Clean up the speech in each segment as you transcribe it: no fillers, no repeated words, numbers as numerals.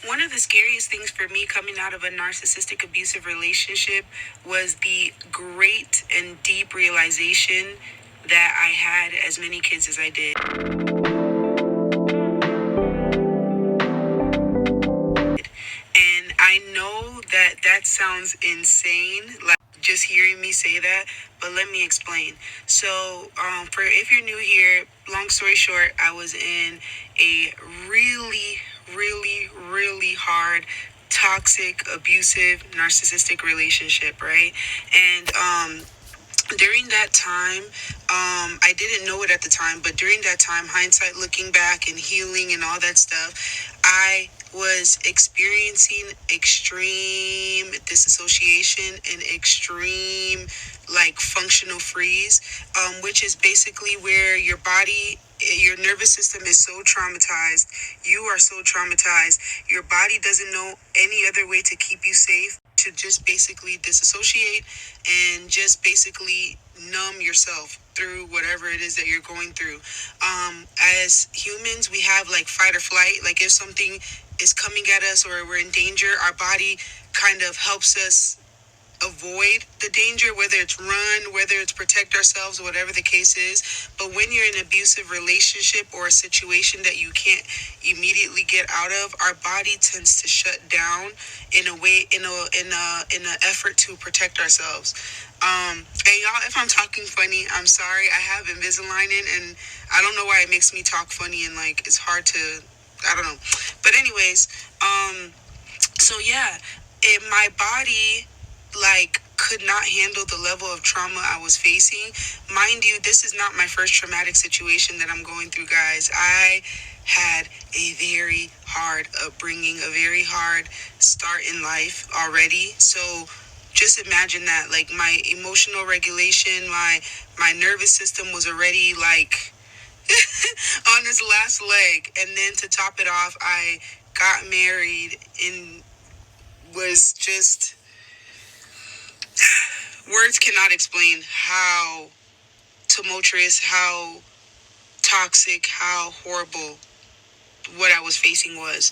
One of the scariest things for me coming out of a narcissistic abusive relationship was the great and deep realization that I had as many kids as I did. And I know that that sounds insane, like just hearing me say that, but let me explain. So, for if you're new here, long story short, I was in a really hard, toxic, abusive, narcissistic relationship, right? And during that time, I didn't know it at the time, but during that time, hindsight looking back and healing and all that stuff, I was experiencing extreme dissociation and extreme like functional freeze, which is basically where your nervous system is so traumatized, you are so traumatized, your body doesn't know any other way to keep you safe to just basically disassociate and just basically numb yourself through whatever it is that you're going through. As humans, we have like fight or flight. Like if something is coming at us or we're in danger, our body kind of helps us avoid the danger, whether it's run, whether it's protect ourselves, whatever the case is. But when you're in an abusive relationship or a situation that you can't immediately get out of, our body tends to shut down in a way, in a effort to protect ourselves. And y'all, if I'm talking funny, I'm sorry. I have Invisalign in, and I don't know why it makes me talk funny and like it's hard to, I don't know. But anyways, so yeah, my body like could not handle the level of trauma I was facing. Mind you, this is not my first traumatic situation that I'm going through, guys. I had a very hard upbringing, a very hard start in life already. So just imagine that, like my emotional regulation, my nervous system was already like on its last leg. And then to top it off, I got married and was just, words cannot explain how tumultuous, how toxic, how horrible what I was facing was.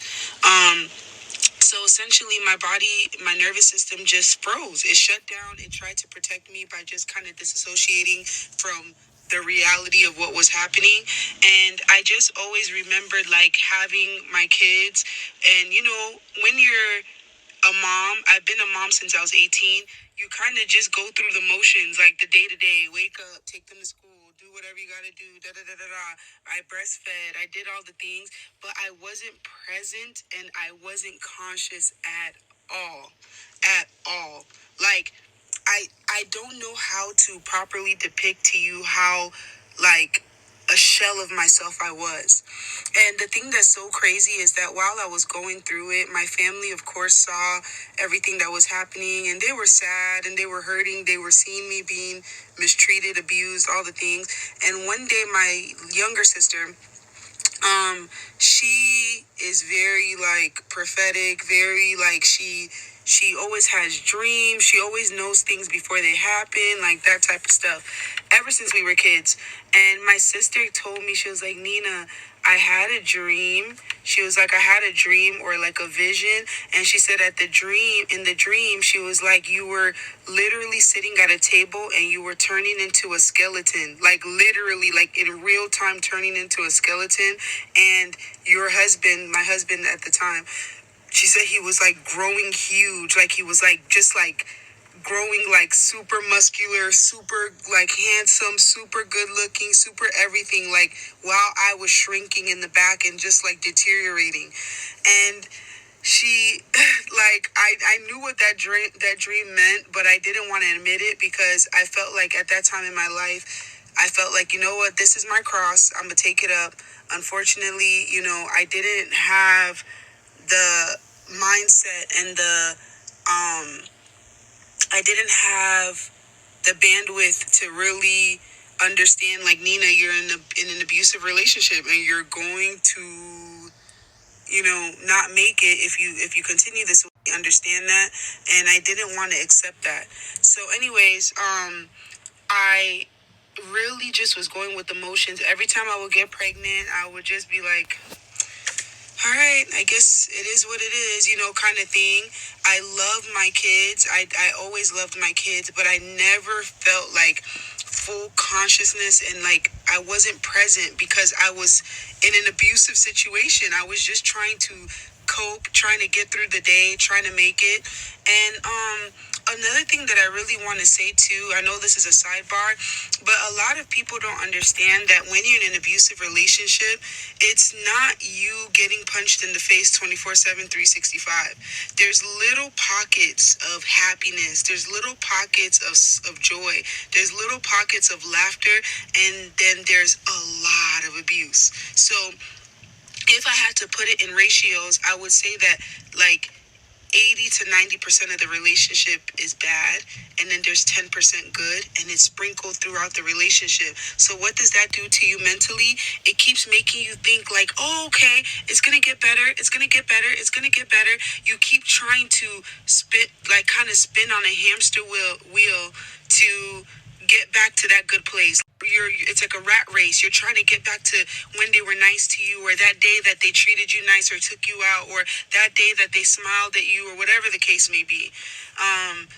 So essentially my body, my nervous system just froze. It shut down. It tried to protect me by just kind of disassociating from the reality of what was happening. And I just always remembered like having my kids. And you know, when you're a mom, I've been a mom since I was 18. You kind of just go through the motions, like the day to day. Wake up, take them to school, do whatever you gotta do. Da da da da da. I breastfed. I did all the things, but I wasn't present and I wasn't conscious at all, at all. Like I don't know how to properly depict to you how like a shell of myself I was. And the thing that's so crazy is that while I was going through it, my family, of course, saw everything that was happening and they were sad and they were hurting. They were seeing me being mistreated, abused, all the things. And one day, my younger sister, she is very like prophetic, very like she always has dreams. She always knows things before they happen, like that type of stuff. Ever since we were kids. And my sister told me, she was like, Nina, I had a dream. She was like, I had a dream or like a vision. And she said in the dream, she was like, you were literally sitting at a table and you were turning into a skeleton, like literally, like in real time turning into a skeleton. And your husband, my husband at the time, she said he was like growing huge, like he was like just like growing like super muscular, super like handsome, super good looking, super everything, like while I was shrinking in the back and just like deteriorating. And she like I knew what that dream meant, but I didn't want to admit it because I felt like at that time in my life, I felt like, you know what, this is my cross. I'm gonna take it up. Unfortunately, you know, I didn't have the mindset and I didn't have the bandwidth to really understand, like, Nina, you're in an abusive relationship and you're going to, you know, not make it if you continue this way. Understand that. And I didn't want to accept that. So anyways, I really just was going with the motions. Every time I would get pregnant, I would just be like, all right, I guess is what it is, kind of thing. I love my kids. I always loved my kids, but I never felt like full consciousness, and like I wasn't present because I was in an abusive situation. I was just trying to cope, trying to get through the day, trying to make it. And another thing that I really want to say too, I know this is a sidebar, but a lot of people don't understand that when you're in an abusive relationship, it's not you getting punched in the face 24/7, 365. There's little pockets of happiness, there's little pockets of joy, there's little pockets of laughter, and then there's a lot of abuse. So if I had to put it in ratios, I would say that like 80 to 90% of the relationship is bad, and then there's 10% good, and it's sprinkled throughout the relationship. So what does that do to you mentally? It keeps making you think like, oh, okay, it's gonna get better, it's gonna get better, it's gonna get better. You keep trying to kind of spin on a hamster wheel to get back to that good place. It's like a rat race. You're trying to get back to when they were nice to you, or that day that they treated you nice or took you out, or that day that they smiled at you, or whatever the case may be.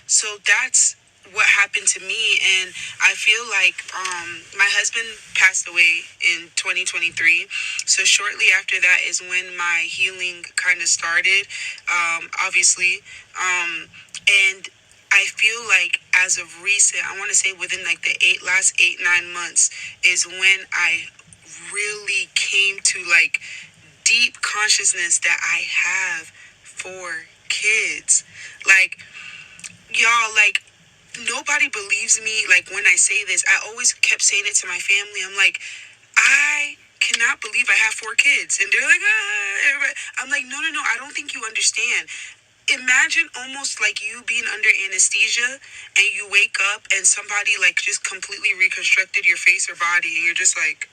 So that's what happened to me. And I feel like my husband passed away in 2023. So shortly after that is when my healing kind of started, obviously. And I feel like as of recent, I want to say within like the last 8-9 months is when I really came to like deep consciousness that I have for kids. Like, y'all, like, nobody believes me. Like, when I say this, I always kept saying it to my family. I'm like, I cannot believe I have 4 kids. And they're like, everybody. I'm like, no, I don't think you understand. Imagine almost like you being under anesthesia and you wake up and somebody like just completely reconstructed your face or body, and you're just like,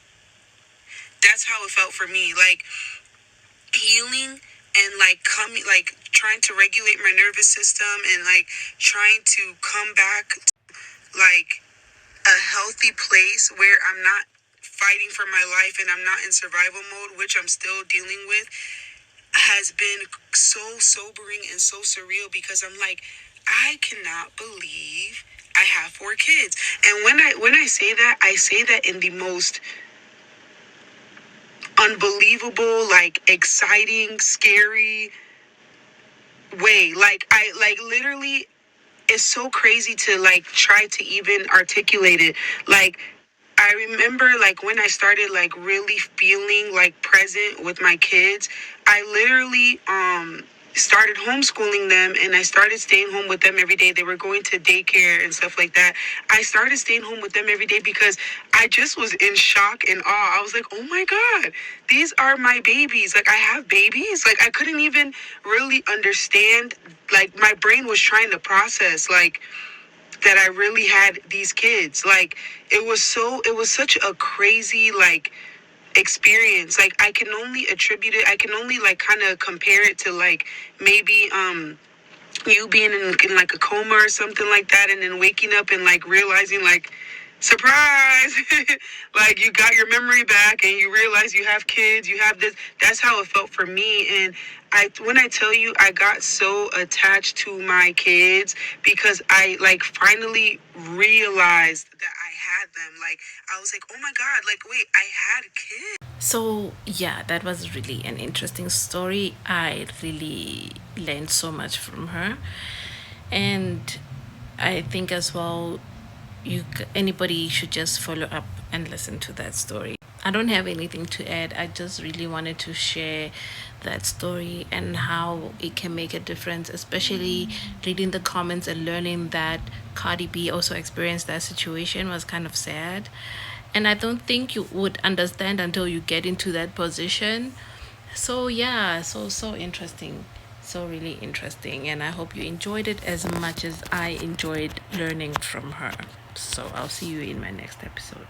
that's how it felt for me. Like, healing and like coming, like trying to regulate my nervous system and like trying to come back to like a healthy place where I'm not fighting for my life and I'm not in survival mode, which I'm still dealing with, has been so sobering and so surreal, because I'm like, I cannot believe I have 4 kids. And when I say that in the most unbelievable, like exciting, scary way. Like I like literally, it's so crazy to like try to even articulate it. Like, I remember like when I started like really feeling like present with my kids, I literally started homeschooling them, and I started staying home with them every day. They were going to daycare and stuff like that. I started staying home with them every day because I just was in shock and awe. I was like, oh my God, these are my babies. Like, I have babies. Like, I couldn't even really understand. Like, my brain was trying to process like that I really had these kids. Like, it was such a crazy like experience. Like, I can only attribute it, I can only like kind of compare it to like maybe you being in like a coma or something like that, and then waking up and like realizing like, surprise, like you got your memory back and you realize you have kids, you have this. That's how it felt for me. And when I tell you, I got so attached to my kids because I like finally realized that I had them. Like, I was like, oh my God, like, wait, I had kids. So, yeah, that was really an interesting story. I really learned so much from her. And I think as well, anybody should just follow up and listen to that story. I don't have anything to add. I just really wanted to share that story and how it can make a difference, especially reading the comments and learning that Cardi B also experienced that situation was kind of sad. And I don't think you would understand until you get into that position. So yeah, so interesting. So really interesting, and I hope you enjoyed it as much as I enjoyed learning from her. So I'll see you in my next episode.